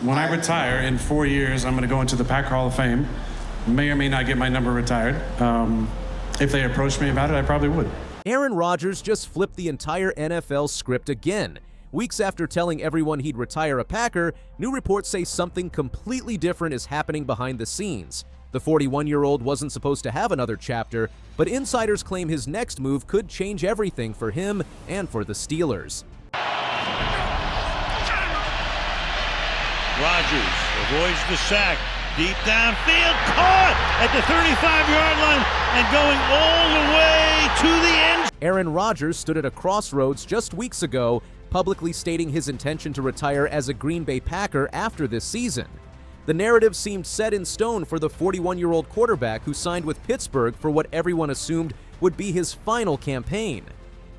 When I retire in 4 years, I'm going to go into the Packer Hall of Fame. May or may not get my number retired. If they approached me about it, I probably would. Aaron Rodgers just flipped the entire NFL script again. Weeks after telling everyone he'd retire a Packer, new reports say something completely different is happening behind the scenes. The 41-year-old wasn't supposed to have another chapter, but insiders claim his next move could change everything for him and for the Steelers. Rodgers avoids the sack, deep downfield, caught at the 35-yard line and going all the way to the end. Aaron Rodgers stood at a crossroads just weeks ago, publicly stating his intention to retire as a Green Bay Packer after this season. The narrative seemed set in stone for the 41-year-old quarterback who signed with Pittsburgh for what everyone assumed would be his final campaign.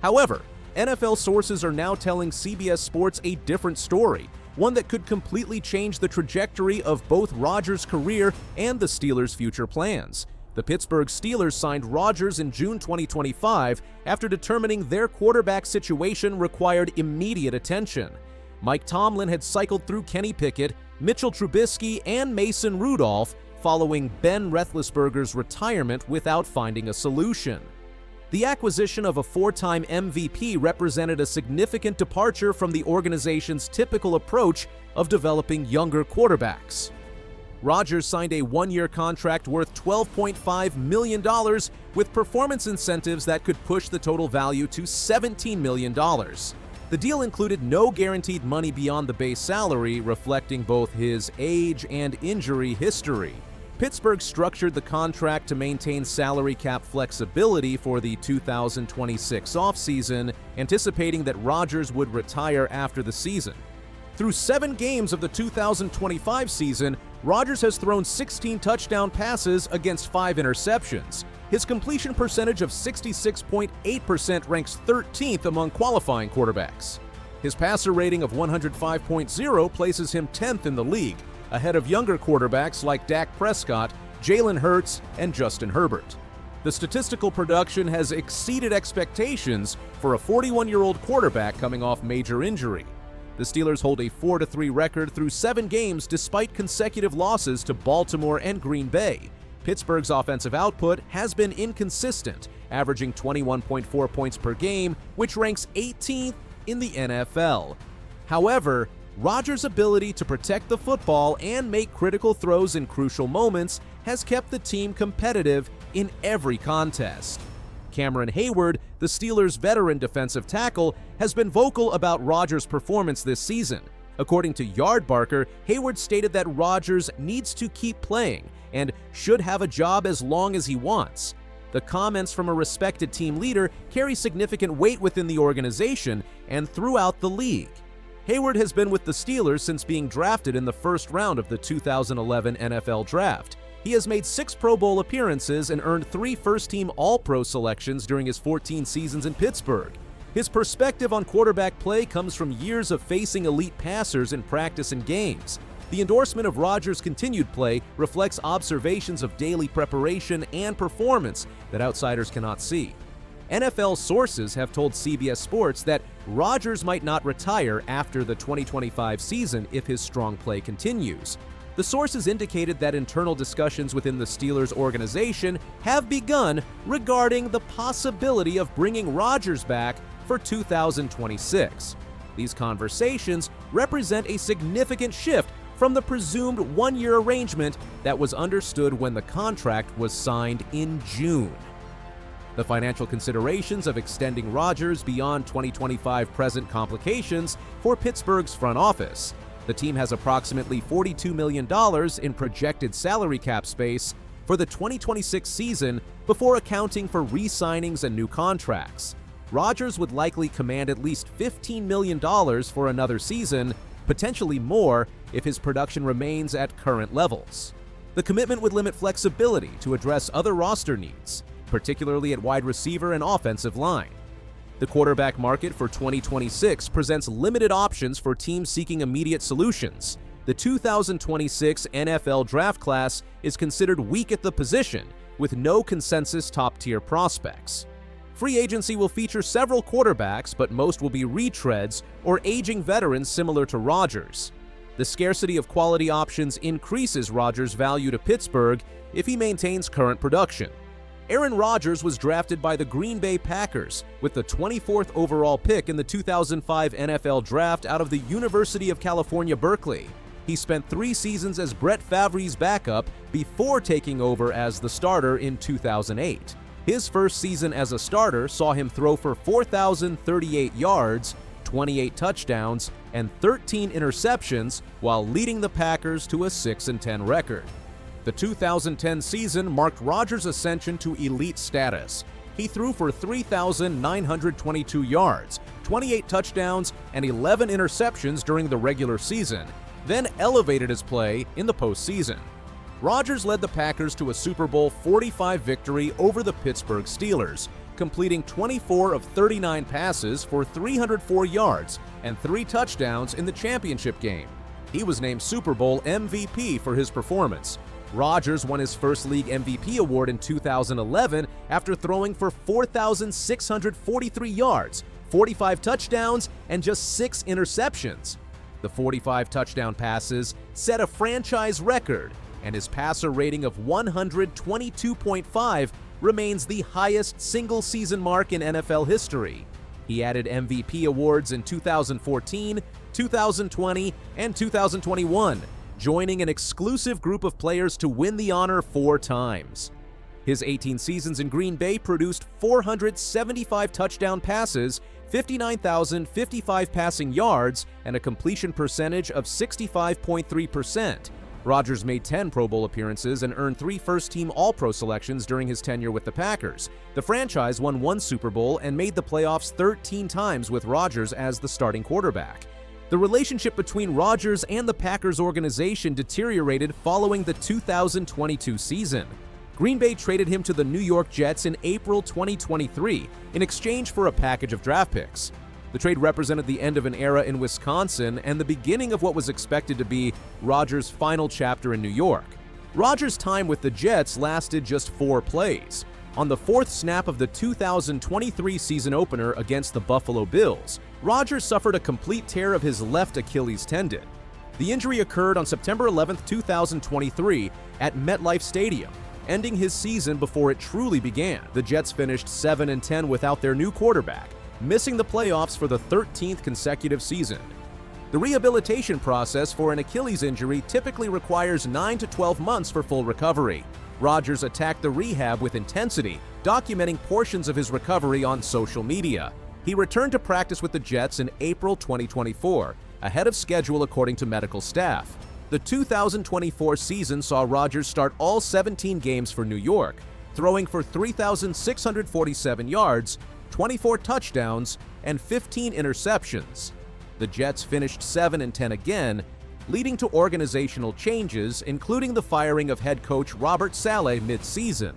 However, NFL sources are now telling CBS Sports a different story, one that could completely change the trajectory of both Rodgers' career and the Steelers' future plans. The Pittsburgh Steelers signed Rodgers in June 2025 after determining their quarterback situation required immediate attention. Mike Tomlin had cycled through Kenny Pickett, Mitchell Trubisky, and Mason Rudolph following Ben Roethlisberger's retirement without finding a solution. The acquisition of a four-time MVP represented a significant departure from the organization's typical approach of developing younger quarterbacks. Rodgers signed a one-year contract worth $12.5 million with performance incentives that could push the total value to $17 million. The deal included no guaranteed money beyond the base salary, reflecting both his age and injury history. Pittsburgh structured the contract to maintain salary cap flexibility for the 2026 offseason, anticipating that Rodgers would retire after the season. Through 7 games of the 2025 season, Rodgers has thrown 16 touchdown passes against 5 interceptions. His completion percentage of 66.8% ranks 13th among qualifying quarterbacks. His passer rating of 105.0 places him 10th in the league, ahead of younger quarterbacks like Dak Prescott, Jalen Hurts, and Justin Herbert. The statistical production has exceeded expectations for a 41-year-old quarterback coming off major injury. The Steelers hold a 4-3 record through 7 games despite consecutive losses to Baltimore and Green Bay. Pittsburgh's offensive output has been inconsistent, averaging 21.4 points per game, which ranks 18th in the NFL. However, Rodgers' ability to protect the football and make critical throws in crucial moments has kept the team competitive in every contest. Cameron Hayward, the Steelers' veteran defensive tackle, has been vocal about Rodgers' performance this season. According to Yardbarker, Hayward stated that Rodgers needs to keep playing and should have a job as long as he wants. The comments from a respected team leader carry significant weight within the organization and throughout the league. Hayward has been with the Steelers since being drafted in the first round of the 2011 NFL Draft. He has made 6 Pro Bowl appearances and earned 3 first-team All-Pro selections during his 14 seasons in Pittsburgh. His perspective on quarterback play comes from years of facing elite passers in practice and games. The endorsement of Rodgers' continued play reflects observations of daily preparation and performance that outsiders cannot see. NFL sources have told CBS Sports that Rodgers might not retire after the 2025 season if his strong play continues. The sources indicated that internal discussions within the Steelers organization have begun regarding the possibility of bringing Rodgers back for 2026. These conversations represent a significant shift from the presumed one-year arrangement that was understood when the contract was signed in June. The financial considerations of extending Rodgers beyond 2025 present complications for Pittsburgh's front office. The team has approximately $42 million in projected salary cap space for the 2026 season before accounting for re-signings and new contracts. Rodgers would likely command at least $15 million for another season, potentially more if his production remains at current levels. The commitment would limit flexibility to address other roster needs, particularly at wide receiver and offensive line. The quarterback market for 2026 presents limited options for teams seeking immediate solutions. The 2026 NFL draft class is considered weak at the position, with no consensus top-tier prospects. Free agency will feature several quarterbacks, but most will be retreads or aging veterans similar to Rodgers. The scarcity of quality options increases Rodgers' value to Pittsburgh if he maintains current production. Aaron Rodgers was drafted by the Green Bay Packers with the 24th overall pick in the 2005 NFL Draft out of the University of California, Berkeley. He spent 3 seasons as Brett Favre's backup before taking over as the starter in 2008. His first season as a starter saw him throw for 4,038 yards, 28 touchdowns, and 13 interceptions while leading the Packers to a 6-10 record. The 2010 season marked Rodgers' ascension to elite status. He threw for 3,922 yards, 28 touchdowns, and 11 interceptions during the regular season, then elevated his play in the postseason. Rodgers led the Packers to a Super Bowl 45 victory over the Pittsburgh Steelers, completing 24 of 39 passes for 304 yards and 3 touchdowns in the championship game. He was named Super Bowl MVP for his performance. Rodgers won his first league MVP award in 2011 after throwing for 4,643 yards, 45 touchdowns, and just 6 interceptions. The 45 touchdown passes set a franchise record, and his passer rating of 122.5 remains the highest single-season mark in NFL history. He added MVP awards in 2014, 2020, and 2021, joining an exclusive group of players to win the honor 4 times. His 18 seasons in Green Bay produced 475 touchdown passes, 59,055 passing yards, and a completion percentage of 65.3%. Rodgers made 10 Pro Bowl appearances and earned 3 first-team All-Pro selections during his tenure with the Packers. The franchise won 1 Super Bowl and made the playoffs 13 times with Rodgers as the starting quarterback. The relationship between Rodgers and the Packers organization deteriorated following the 2022 season. Green Bay traded him to the New York Jets in April 2023 in exchange for a package of draft picks. The trade represented the end of an era in Wisconsin and the beginning of what was expected to be Rodgers' final chapter in New York. Rodgers' time with the Jets lasted just 4 plays. On the 4th snap of the 2023 season opener against the Buffalo Bills, Rodgers suffered a complete tear of his left Achilles tendon. The injury occurred on September 11, 2023 at MetLife Stadium, ending his season before it truly began. The Jets finished 7-10 without their new quarterback, missing the playoffs for the 13th consecutive season. The rehabilitation process for an Achilles injury typically requires 9 to 12 months for full recovery. Rodgers attacked the rehab with intensity, documenting portions of his recovery on social media. He returned to practice with the Jets in April 2024, ahead of schedule according to medical staff. The 2024 season saw Rodgers start all 17 games for New York, throwing for 3,647 yards, 24 touchdowns, and 15 interceptions. The Jets finished 7-10 again, leading to organizational changes, including the firing of head coach Robert Saleh mid-season.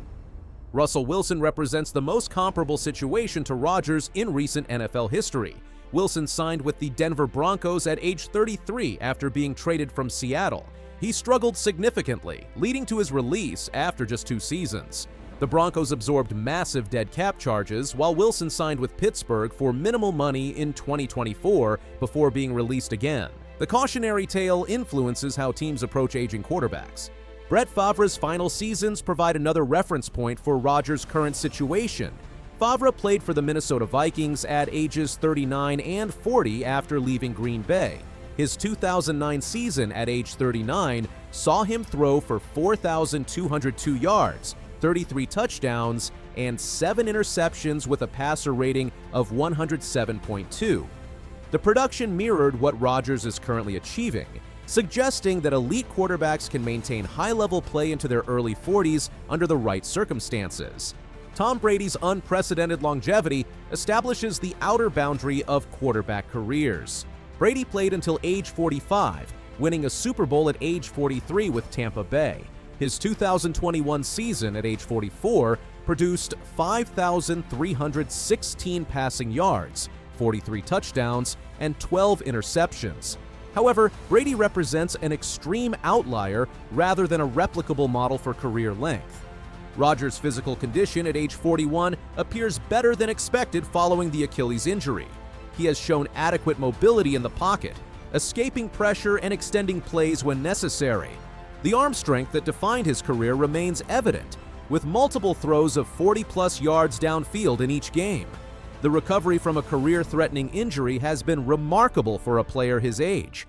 Russell Wilson represents the most comparable situation to Rodgers in recent NFL history. Wilson signed with the Denver Broncos at age 33 after being traded from Seattle. He struggled significantly, leading to his release after just 2 seasons. The Broncos absorbed massive dead cap charges, while Wilson signed with Pittsburgh for minimal money in 2024 before being released again. The cautionary tale influences how teams approach aging quarterbacks. Brett Favre's final seasons provide another reference point for Rodgers' current situation. Favre played for the Minnesota Vikings at ages 39 and 40 after leaving Green Bay. His 2009 season at age 39 saw him throw for 4,202 yards, 33 touchdowns, and 7 interceptions with a passer rating of 107.2. The production mirrored what Rodgers is currently achieving, suggesting that elite quarterbacks can maintain high-level play into their early 40s under the right circumstances. Tom Brady's unprecedented longevity establishes the outer boundary of quarterback careers. Brady played until age 45, winning a Super Bowl at age 43 with Tampa Bay. His 2021 season at age 44 produced 5,316 passing yards, 43 touchdowns, and 12 interceptions. However, Brady represents an extreme outlier rather than a replicable model for career length. Rodgers' physical condition at age 41 appears better than expected following the Achilles injury. He has shown adequate mobility in the pocket, escaping pressure and extending plays when necessary. The arm strength that defined his career remains evident, with multiple throws of 40-plus yards downfield in each game. The recovery from a career-threatening injury has been remarkable for a player his age,